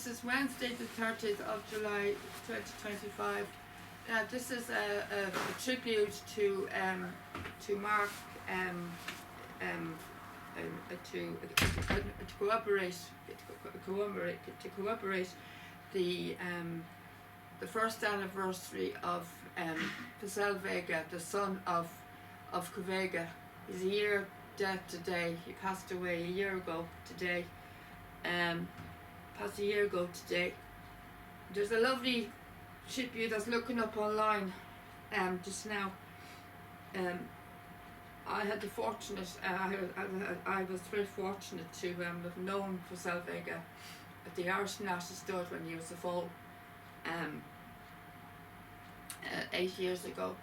This is Wednesday the 30th of July 2025. This is a tribute to Mark to commemorate the first anniversary of FACILE VEGA, the son of VEGA. He's a year dead today. He passed away a year ago today. There's a lovely tribute that's looking up online just now. I was very fortunate to have known FACILE VEGA at the Irish National Stud when he was a foal 8 years ago.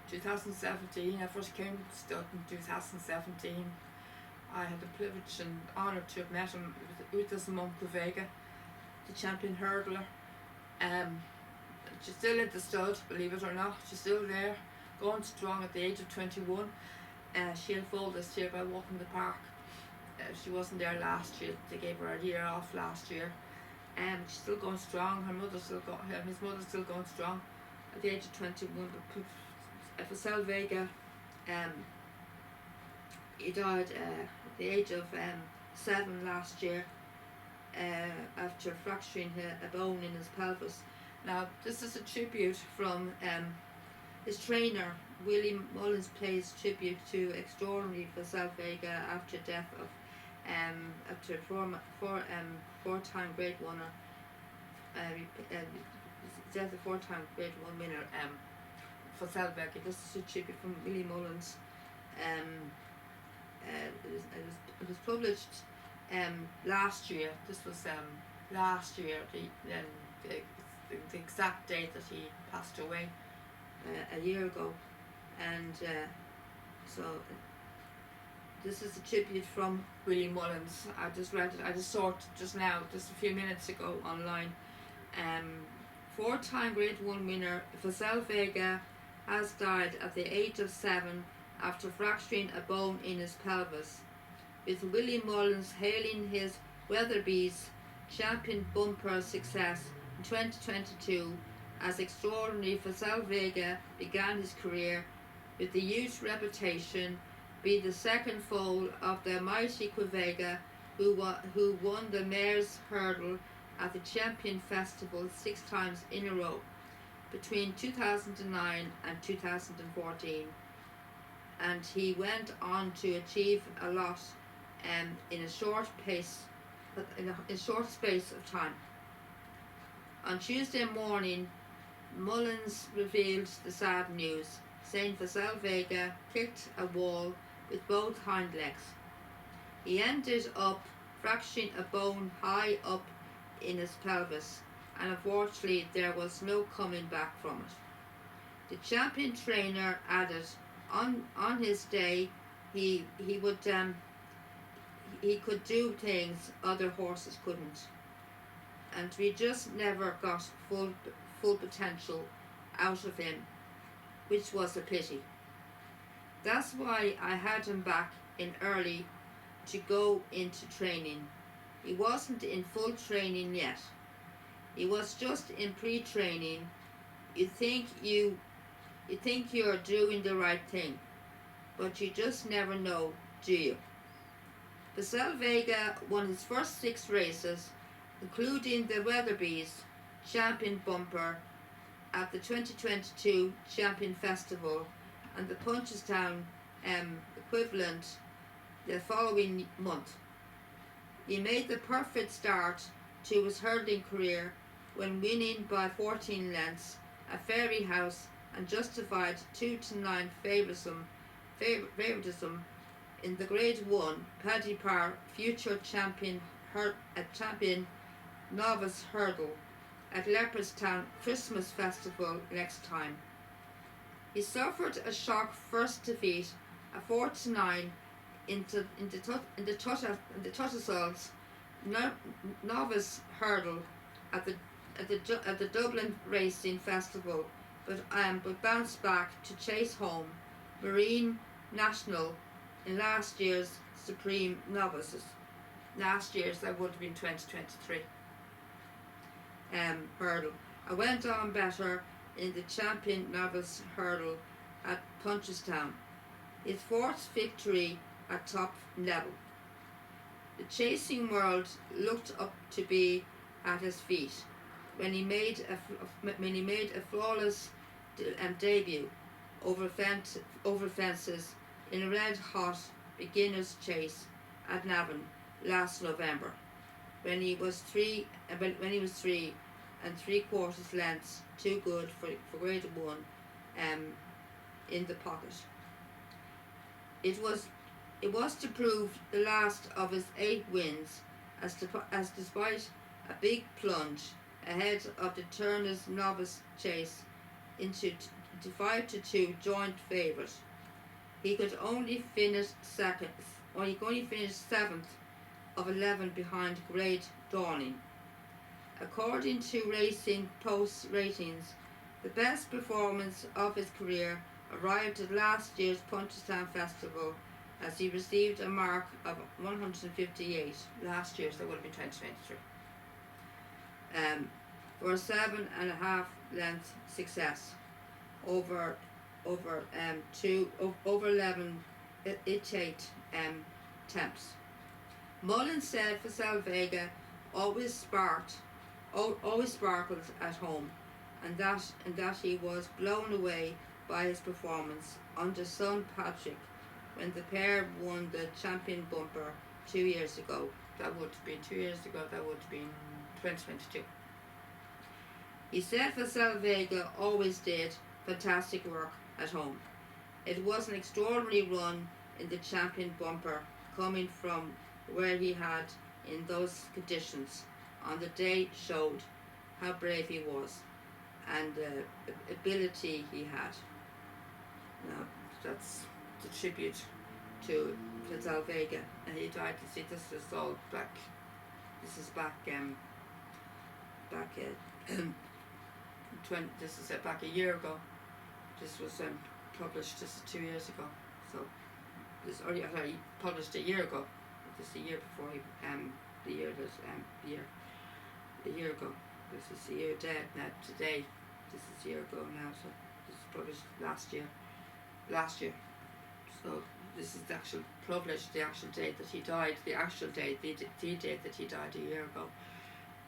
2017, I first came to stud in 2017. I had the privilege and honour to have met him with his mum, VEGA, the champion hurdler. She's still at the stud, believe it or not. She's still there, going strong at the age of 21. She had foaled this year by walking the park. She wasn't there last year. They gave her a year off last year. She's still going strong. His mother's still going strong at the age of 21. But FACILE VEGA, he died at the age of 7 last year after fracturing a bone in his pelvis. Now, this is a tribute from his trainer. William Mullins plays tribute to extraordinary FACILE VEGA after death of after four-time Grade 1 death of four-time Grade 1 winner FACILE VEGA. This is a tribute from William Mullins. It was published last year. This was last year, the exact date that he passed away a year ago, and so this is a tribute from William Mullins. I just read it. I just saw it just now, just a few minutes ago online. Four-time Grade 1 winner FACILE VEGA has died at the age of 7 after fracturing a bone in his pelvis, with William Mullins hailing his Weatherby's champion bumper success in 2022 as extraordinary. FACILE VEGA began his career with the huge reputation, being the second foal of the mighty VEGA, who won the Mare's Hurdle at the Champion Festival 6 times in a row between 2009 and 2014. And he went on to achieve a lot in a short space of time. On Tuesday morning, Mullins revealed the sad news, saying FACILE VEGA kicked a wall with both hind legs. He ended up fracturing a bone high up in his pelvis, and unfortunately there was no coming back from it. The champion trainer added, on his day, he could do things other horses couldn't, and we just never got full potential out of him, which was a pity. That's why I had him back in early to go into training. He wasn't in full training yet. He was just in pre-training. You think you're doing the right thing, but you just never know, do you? FACILE VEGA won his first 6 races, including the Weatherby's champion bumper at the 2022 Champion Festival and the Punchestown equivalent the following month. He made the perfect start to his hurdling career when winning by 14 lengths at Fairyhouse and justified 2-9 favoritism in the Grade 1 Paddy Power Future Champion Novice Hurdle at Leopardstown Christmas Festival next time. He suffered a shock first defeat, a 4-9 in the Tattersalls Novice Hurdle at the Dublin Racing Festival, but bounced back to chase home Marine National in last year's Supreme Novices. Last year's that would have been 2023 hurdle. I went on better in the champion novice hurdle at Punchestown. His fourth victory at top level. The chasing world looked up to be at his feet when he made a flawless debut over fences in a red-hot beginner's chase at Navan last November, when he was 3 3/4 lengths too good for Grade 1 in the pocket. It was to prove the last of his 8 wins, as despite a big plunge ahead of the Turner's novice chase into 5-2 joint favourite, he could only finish 7th of 11 behind Great Dawning. According to Racing Post ratings, the best performance of his career arrived at last year's Punchestown Festival, as he received a mark of 158. Last year's, that would have been 2023. For a 7.5 length success over 11 temps. Mullins said FACILE VEGA always sparkled at home, and that he was blown away by his performance under son Patrick when the pair won the champion bumper 2 years ago. That would have been 2 years ago, that would have been 2022. He said FACILE VEGA always did fantastic work at home. It was an extraordinary run in the champion bumper, coming from where he had in those conditions on the day showed how brave he was and the ability he had. Now that's the tribute to FACILE VEGA, and he died. You see, this is all back. This is back. Back a year ago. This was published just 2 years ago. So this, or he published a year ago. This is a year before he the year ago. This is a year dead now. Today, this is a year ago now. So this is published last year. So this is the actual published, the actual date that he died, the actual date, the date that he died a year ago.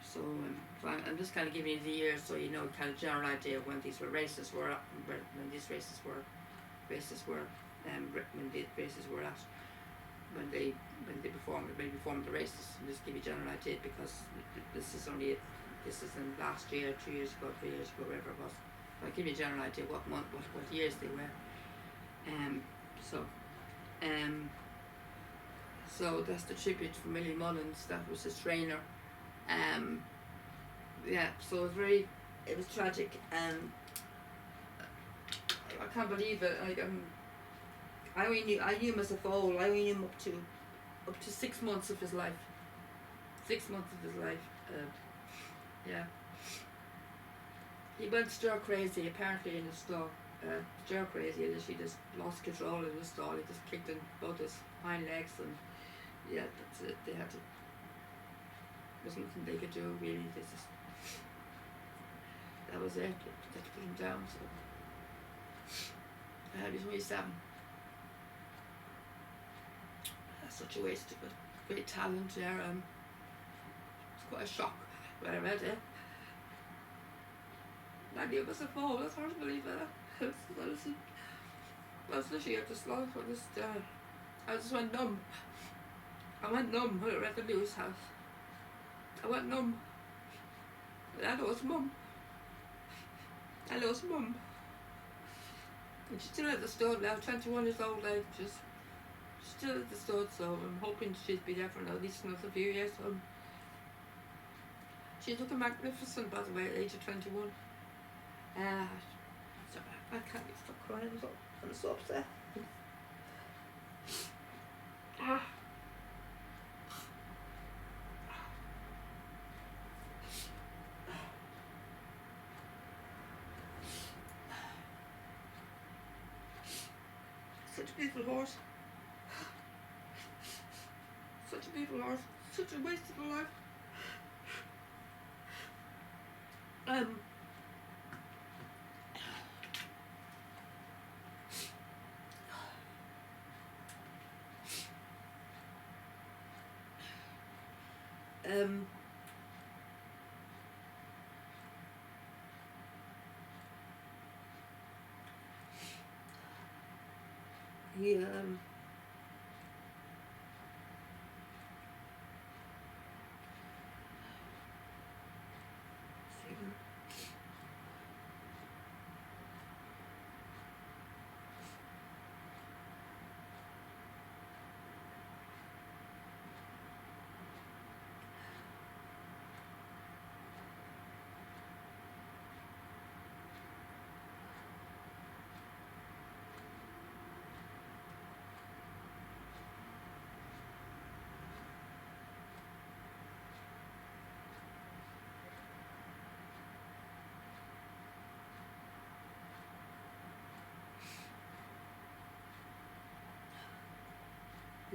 So, I'm just kind of giving you the year so you know kind of general idea when these races were at, when the races were at, when they performed the races, and just give you a general idea, because this is in last year, 2 years ago, 3 years ago, whatever it was. I'll give you a general idea what years they were. So that's the tribute for Millie Mullins. That was his trainer. So it was tragic, and I can't believe it. I knew him as a foal. I knew him up to 6 months of his life. 6 months of his life. He went stir crazy apparently in his stall. Stir crazy, and he just lost control in his stall. He just kicked in both his hind legs, and that's it. They had to. There's nothing they could do really. That was it. They had to put him down. So he's only 7. That's such a waste of it. Great talent there. It's quite a shock when I read it. I knew it was a fall. It's hard to believe that. I was literally at the slaughter for this. I just went numb. I went numb when I read the news house. I went numb. And I lost Mum. And she's still at the stud now, 21 years old now. She's still at the stud, so I'm hoping she'll be there for at least another few years. She's looking magnificent, by the way, at the age of 21. I can't stop crying. I'm so upset. Such a beautiful horse. Such a beautiful horse. such a waste of a life. Um, um,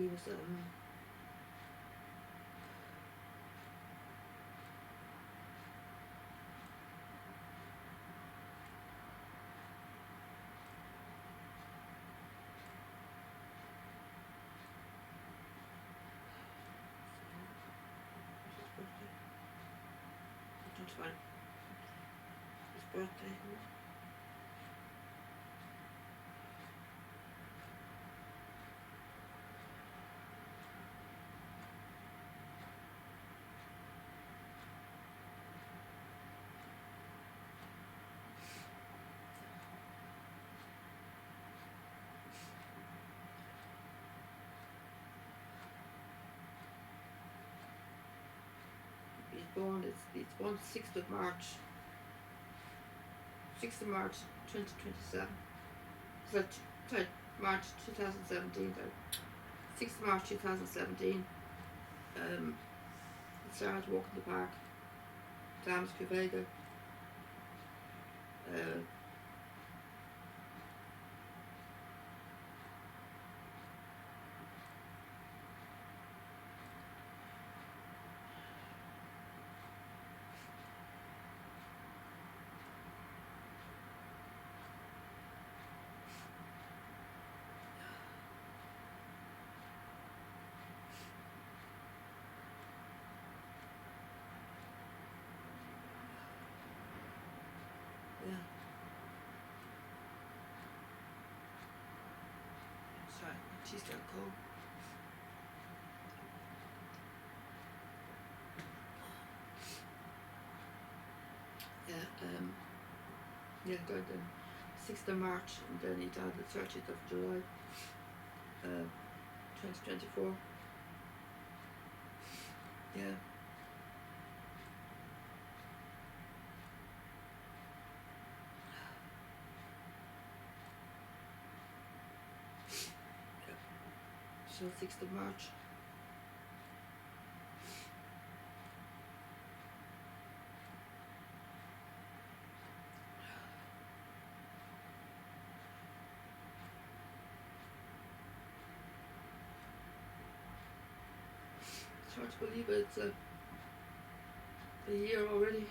he was his birthday. He's born 6th of March. 6th of March 2027. Sorry, March 2017 though. 6th of March 2017. He started walking the park. Dams VEGA. Yeah. Sorry, she's got a cold. Yeah, died the 6th of March, and then he died the 30th of July, 2024. Yeah. So 6th of March. It's hard to believe it's a year already.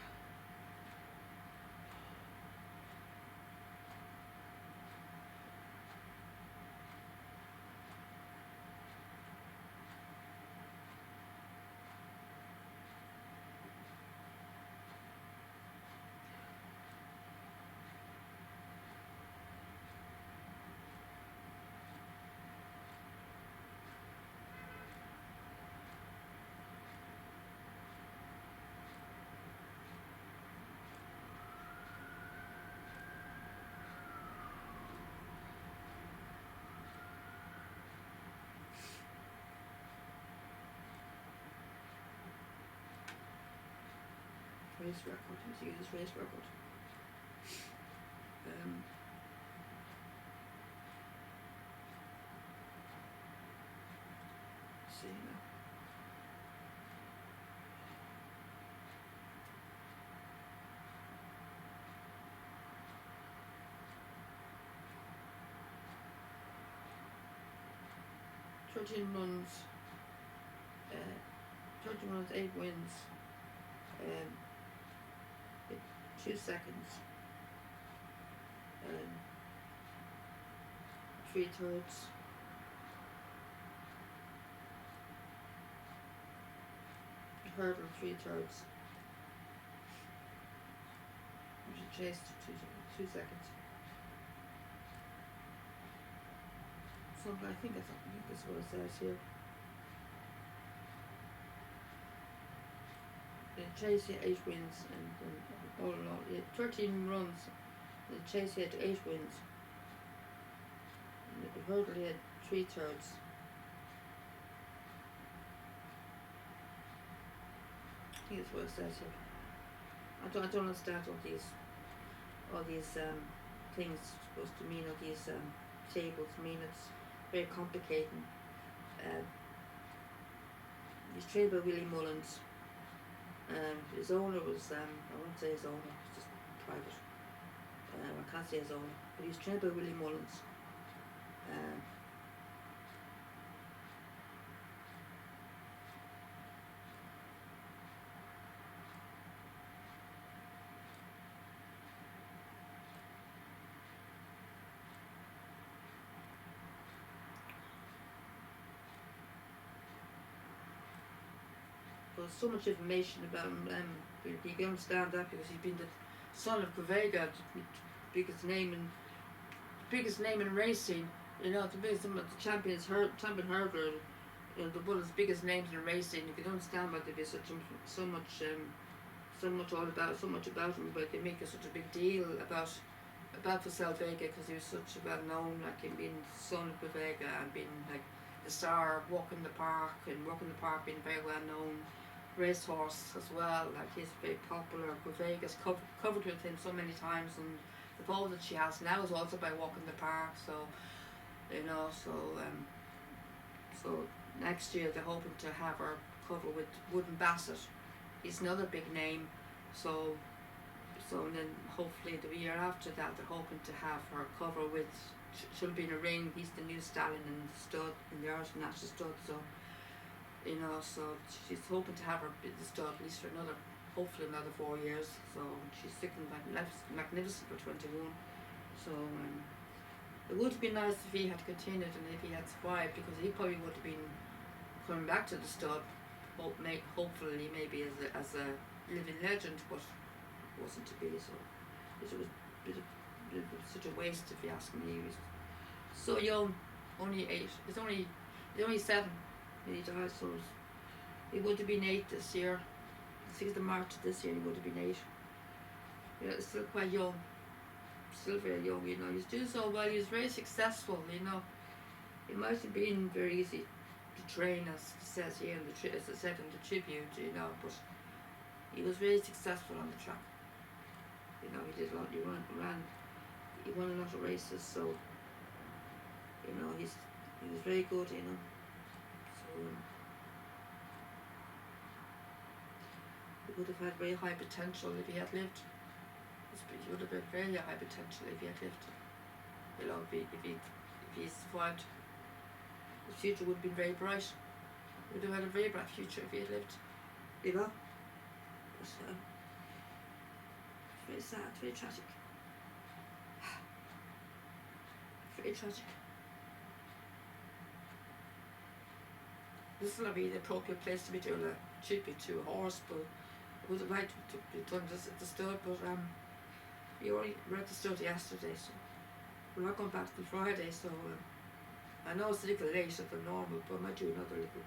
Race record. Let's use his race record. See now. Uh, 13 13 runs, 8 wins, 2 seconds, 3/3. Hurdle 3/3. Chased 2 seconds. Something I think that's what it says here. Chase had 8 wins and all in all, 13 runs. The chase had 8 wins. And the hurdle he had 3/3. I think that's what it says here. I don't understand all these things supposed to mean, all these tables mean. It's very complicated. He's trained by Willie Mullins. His owner was, I won't say his owner, it's just private. I can't say his owner, but he's trained by Willie Mullins. There's so much information about him. You can understand that because he's been the son of VEGA, the biggest name in racing. You know, the champion hurdler. You know, one of the biggest names in racing. You can understand why there'd be so much about him, but they make such a big deal about FACILE VEGA because he was such a well known, like him being the son of VEGA and being like the star walking the park being very well known. Racehorse as well, like he's very popular. Vega's covered with him so many times, and the bow that she has now is also by walking the park. So, you know, so next year they're hoping to have her cover with Wooden Bassett. He's another big name. So and then hopefully the year after that they're hoping to have her cover with. She'll be in a ring. He's the new stallion in the stud, in the Irish National Stud. So. You know, so she's hoping to have her the stud at least for hopefully another 4 years. So she's sitting magnificent for 21. So it would have been nice if he had continued and if he had survived, because he probably would have been coming back to the stud, hopefully maybe as a living legend, but it wasn't to be. So it was such a waste, if you ask me. He was so young, only 8. He's only 7. He died, so he would have been 8 this year. 6th of March this year, he would have been 8. Yeah, still quite young. Still very young, you know. He's doing so well. He was very successful, you know. It might have been very easy to train, as it says here, as I said in the tribute, you know, but he was very successful on the track. You know, he did a lot. He won a lot of races, so, you know, he was very good, you know. He would have had very high potential if he had lived. He would have had very high potential if he had lived. You know, if he survived, his future would have been very bright. He would have had a very bright future if he had lived. You know? But, it's very sad, very tragic. Very tragic. This is not really the appropriate place to be doing a tribute to a horse, but I would have liked to be done this at the stud, but we're at the stud yesterday, so we're not going back till Friday, so I know it's a little later than normal, but I might do another little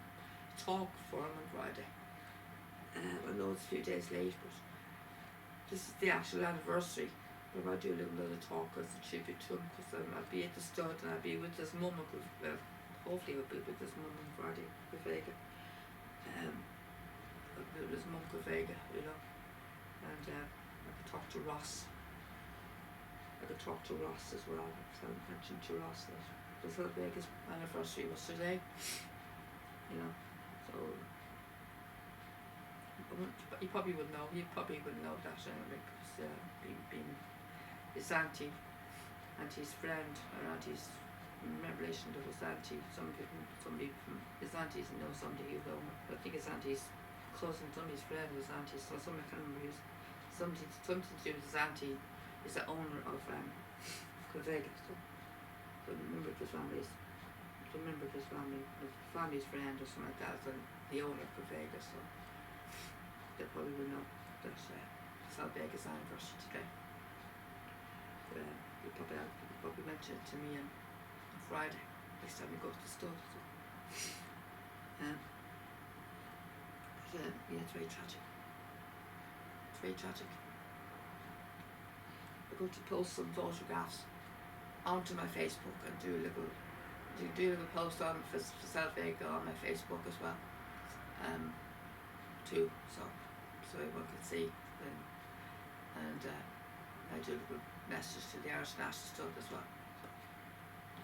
talk for him on Friday. I know it's a few days late, but this is the actual anniversary, but I might do a little talk as a tribute to him, because I'll be at the stud and I'll be with his mum, hopefully we'll be with his mum on Friday with VEGA. With his mum with VEGA, you know. And I could talk to Ross. As well. So I mentioned to Ross that FACILE VEGA's anniversary was today. You know. So he probably would know. He probably would know that anyway, because being his auntie's friend, or auntie's relation to his auntie. Somebody from his aunties know somebody who know. I think his auntie's cousin, somebody's friend, his auntie, so somebody I can't remember who's something to do with his auntie is the owner of VEGA. So I remember if his family's friend or something like that, and the owner of VEGA, so they probably will know that it's our VEGA's anniversary today. He probably mentioned it to me on Friday, next time we go to the store. So. Yeah, it's very tragic. It's very tragic. I'm going to post some photographs onto my Facebook and do a little post on FACILE VEGA on my Facebook as well, too. So everyone can see, and I do a little message to the Irish National Stud as well,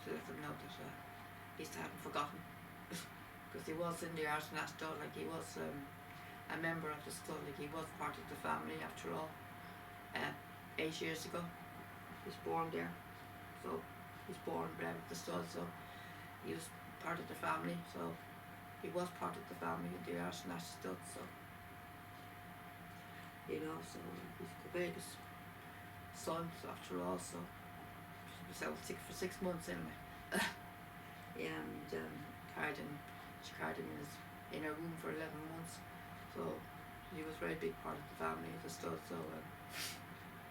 to let them know that he hadn't forgotten, because he was in the Irish National Stud, like he was a member of the stud, like he was part of the family after all. 8 years ago, he was born there, so he was born bred with the stud, so he was part of the family, so he was part of the family in the Irish National Stud, so he's VEGA's son after all, so he was out sick for 6 months anyway. Yeah, and she carried him in her room for 11 months, so he was a very big part of the family of the stud, so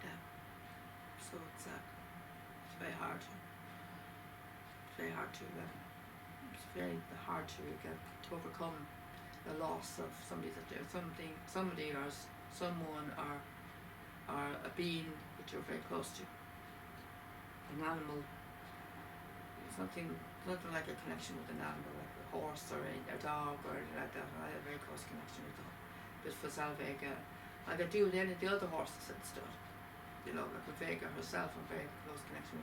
yeah, so it's very hard. It's very hard to overcome the loss of somebody or someone or a being that you're very close to. An animal, something like a connection with an animal, like a horse or a dog or anything like that. I had a very close connection with them. But for FACILE VEGA, like I do with any of the other horses in the stud. Like with VEGA herself, I'm very close connection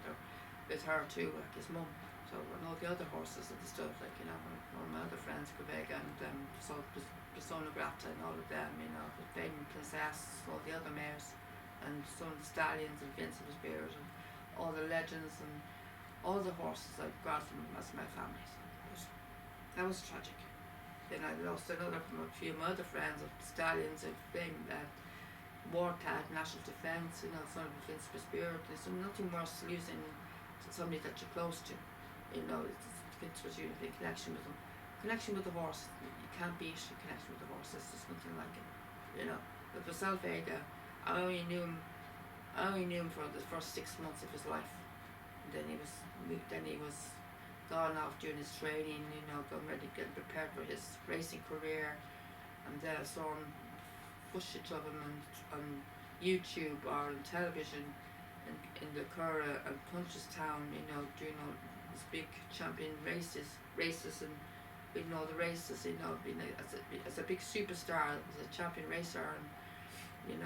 with her too, like his mum. So and all the other horses in the stud, like one of my other friends, VEGA, and Persona Grata and all of them, the Fame Princess, all the other mares, and some of the stallions and Vincent Spirit, and all the legends and all the horses I've got from as my family. So that was tragic. Then I lost a few of my other friends of stallions of Fame, Wartag, National Defence, some of the Vincent Spirit. There's nothing worse than losing somebody that you're close to. It's what you the connection with them. Connection with the horse, you can't beat a connection with the horse. There's nothing like it. But for FACILE VEGA, I only knew him for the first 6 months of his life. And then he was gone off doing his training, getting prepared for his racing career. And then I saw him footage of him on YouTube or on television in the Curra and Punchestown, doing all these big champion races and winning all the races, being as a big superstar, as a champion racer, and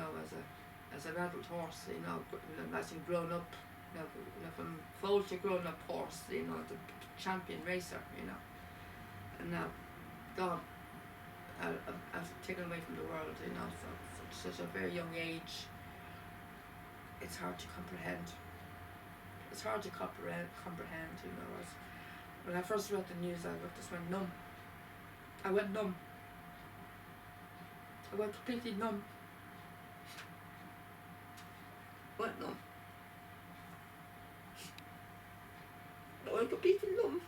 as an adult horse, as in grown up, from foal to grown up horse, the champion racer, and now gone, taken away from the world, so such a very young age. It's hard to comprehend. As when I first read the news, I just went numb. I went numb. I went completely numb. I went completely numb.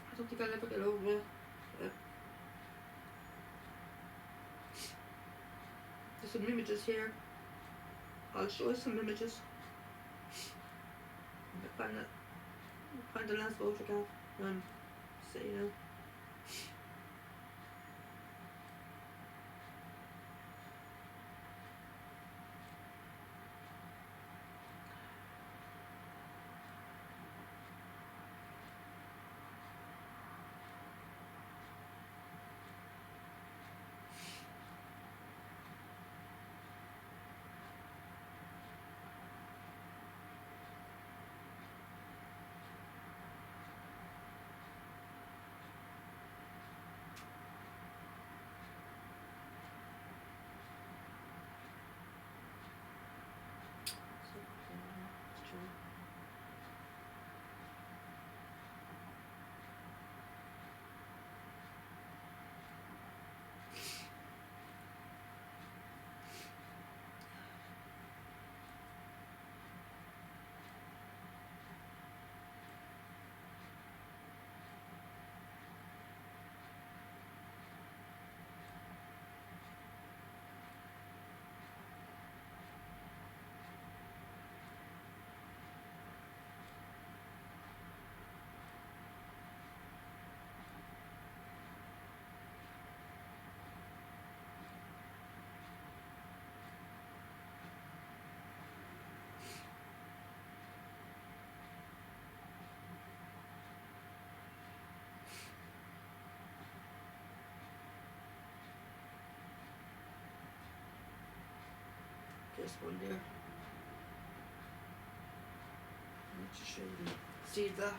I don't think I'll ever get over it. There's some images here. I'll show you some images. Find the last photograph and see, this one there. Let's just show you see that.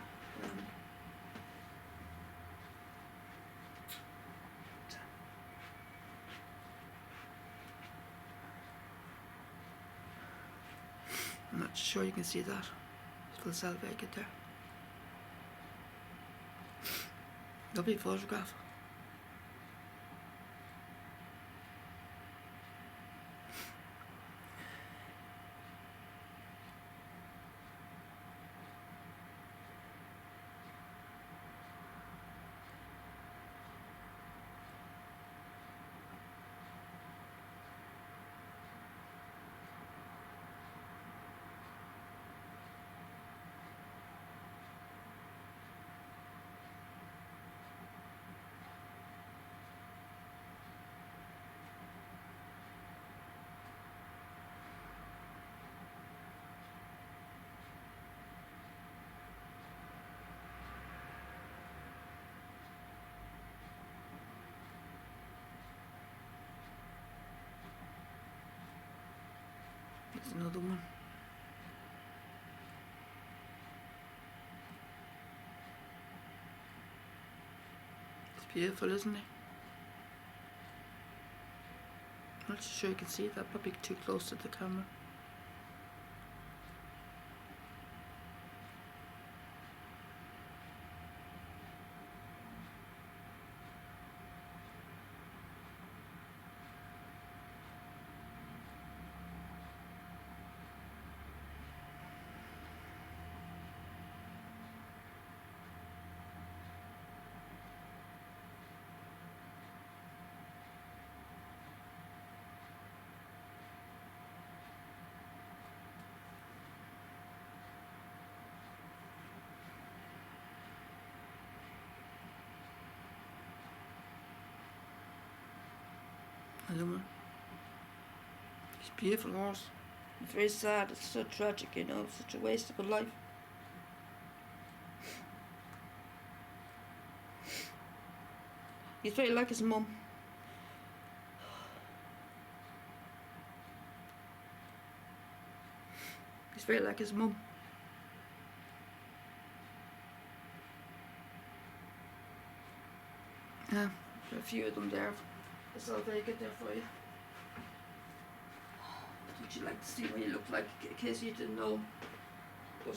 I'm not sure you can see that. FACILE VEGA there. Lovely photograph. Here's another one. It's beautiful, isn't it? I'm not sure you can see that, probably too close to the camera. Another one. It's a beautiful horse. It's very sad, it's so tragic, you know, such a waste of a life. He's very like his mum. He's very like his mum. Yeah, a few of them there. That's all they get there for you. Would you like to see what he looked like, in case you didn't know? But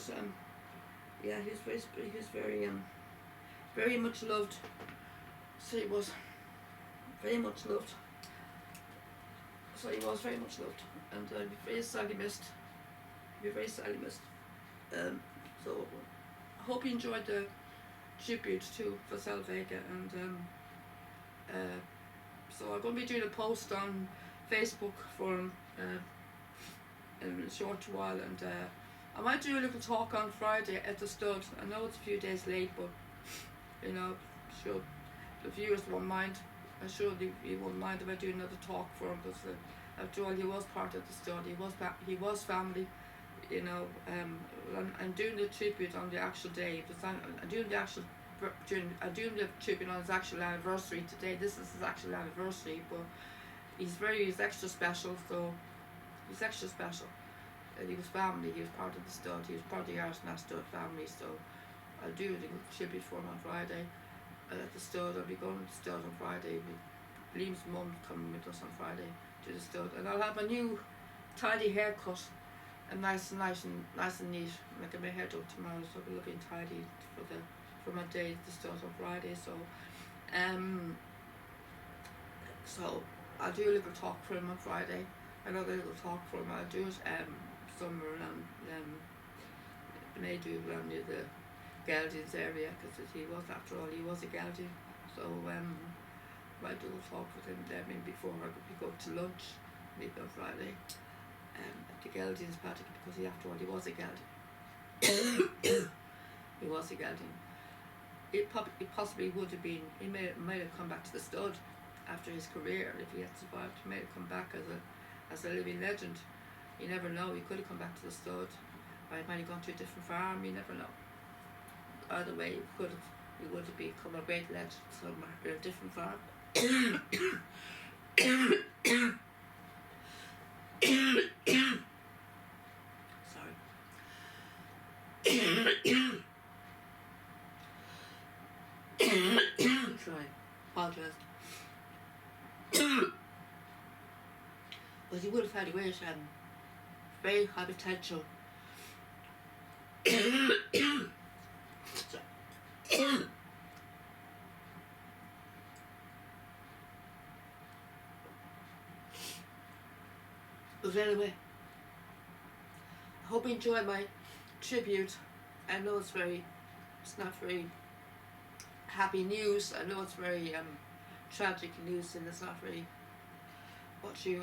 yeah, he was very much loved. So he was very much loved. And be very sadly missed. So I hope you enjoyed the tribute to FACILE VEGA, and so I'm going to be doing a post on Facebook for him in a short while, and I might do a little talk on Friday at the stud. I know it's a few days late, but you know, sure the viewers won't mind. I'm sure he won't mind if I do another talk for him, because after all, he was part of the stud. He was family, you know. I'm doing the tribute on the actual day. I'm doing the tribute on his actual anniversary today. This is his actual anniversary, but he's extra special. So he's extra special. And he was family. He was part of the stud. He was part of the Arsenal stud family. So I'll do the tribute for him on Friday at the stud. I'll be going to the stud on Friday. Liam's mum coming with us on Friday to the stud, and I'll have a new tidy haircut, and nice and neat. I'm gonna get my hair done tomorrow, so I'll be looking tidy for my day at the stud on Friday. So so I'll do a little talk for him on Friday. Another little talk for him. I'll do it somewhere around may do around near the Geldians area, because he was, after all, he was a Geldian. So I do a talk with him there maybe before we go to lunch, maybe on Friday, at the Geldians party, because after all, he was a Geldian. He was a Geldian. It possibly would have been, he might have come back to the stud after his career. If he had survived, he might have come back as a living legend. You never know. He could have come back to the stud, or he might have gone to a different farm. You never know. Either way, he would have become a great legend somewhere in a different farm. Apologise. But he would have had a great, very high potential. But anyway, I hope you enjoy my tribute. I know it's not very happy news. I know it's very tragic news, and it's not very what you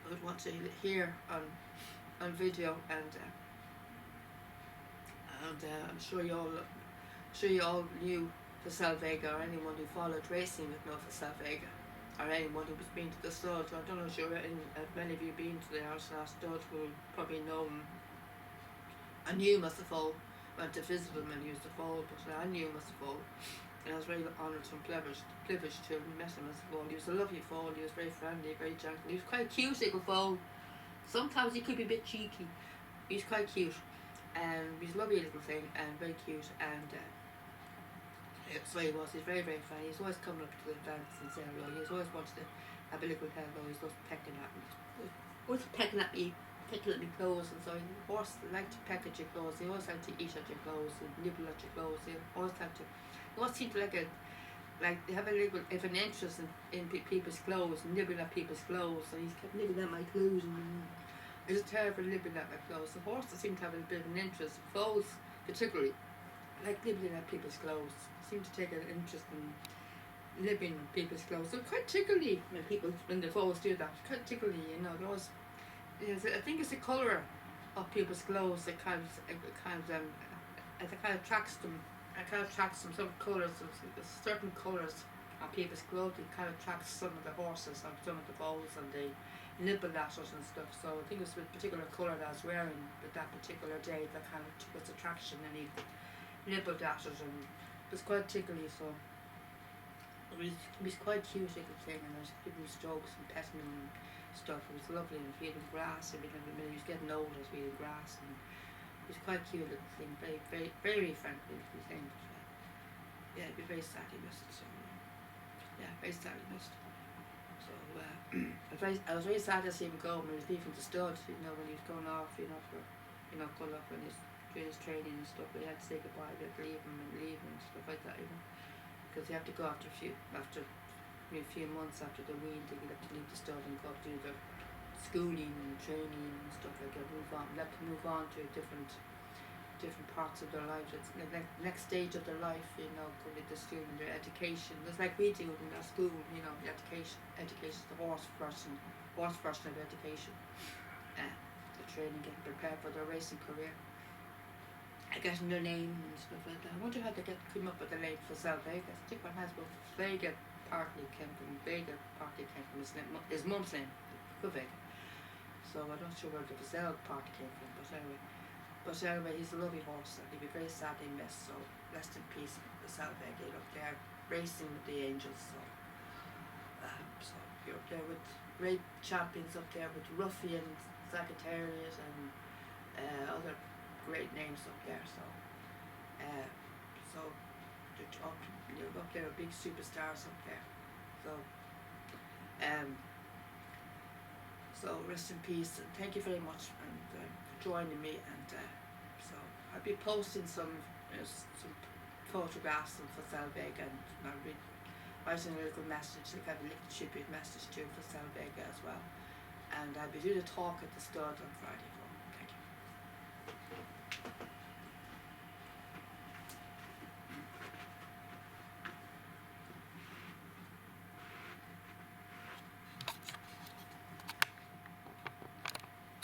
would want to hear on video. And I'm sure you all knew FACILE VEGA, or anyone who followed racing would know FACILE VEGA, or anyone who was been to the stud. I don't know if many of you been to the Arsenal stud will probably know him. I knew him as the foal, went to visit him and he was the foal, but I knew him as the foal. And I was very honoured and privileged to have met him as the foal. He was a lovely foal, he was very friendly, very gentle. He was quite cute, little foal. Sometimes he could be a bit cheeky. He was quite cute. And he's a lovely little thing and very cute, and so he was. He's very, very funny. He's always coming up to the events and saying hello. He's always wanted to have a little hello. He's always pecking at me. Always pecking at me clothes, and so the horse like to peck at your clothes. He always like to eat at your clothes and nibble at your clothes. He always seem to they have an interest in people's clothes, nibbling at people's clothes, and he's kept nibbling at my clothes, and it's a terrible nibbling at my clothes. The horses seem to have a bit of an interest, foals particularly, like nibbling at people's clothes, seem to take an interest in nibbling at people's clothes. So quite tickly when the foals do that, quite tickly, you know. I think it's the colour of people's clothes that kind of attracts them. It kind of attracts some colours, certain colours on people's clothing kind of attracts some of the horses and some of the foals, and they nibble at it and stuff. So I think it's a particular colour that I was wearing at that particular day that kind of took its attraction, and he nibbled at it, and it was quite tickly. So it was quite cute little thing, and I was giving him strokes and petting him and stuff. It was lovely, and feeding grass. He was getting old, I was feeding grass, and it was quite cute little thing, very, very, very friendly little thing. But, yeah, it'd be very sad he missed it. So yeah, very sad he missed it. So I was very sad to see him go when he was leaving the stud. You know, when he was going off, going off when he was doing his training and stuff. But he had to say goodbye, we had to leave him and stuff like that, you know, because you have to go after a few months after the wean, you have to leave the stud and go to do the schooling and training and stuff like that. Let them move on to different parts of their life. It's the next stage of their life, you know, going to the student, their education. It's like we do in our school, you know, the education is the horse version of education. The training, getting prepared for their racing career, getting their name and stuff like that. I wonder how they came up with the name FACILE VEGA. I think one has, but VEGA partly came from his mum's name, VEGA. So I'm not sure where the FACILE part came from, but anyway, he's a lovely horse, and he'd be very sadly missed. So rest in peace, FACILE VEGA up there racing with the angels. So you're up there with great champions up there with Ruffians, Sagittarius, and other great names up there. So you're up there with big superstars up there. So rest in peace, and thank you very much for joining me. And so I'll be posting some photographs of FACILE VEGA, and I'll be writing a little message, like a little tribute message to FACILE VEGA as well. And I'll be doing a talk at the stud on Friday.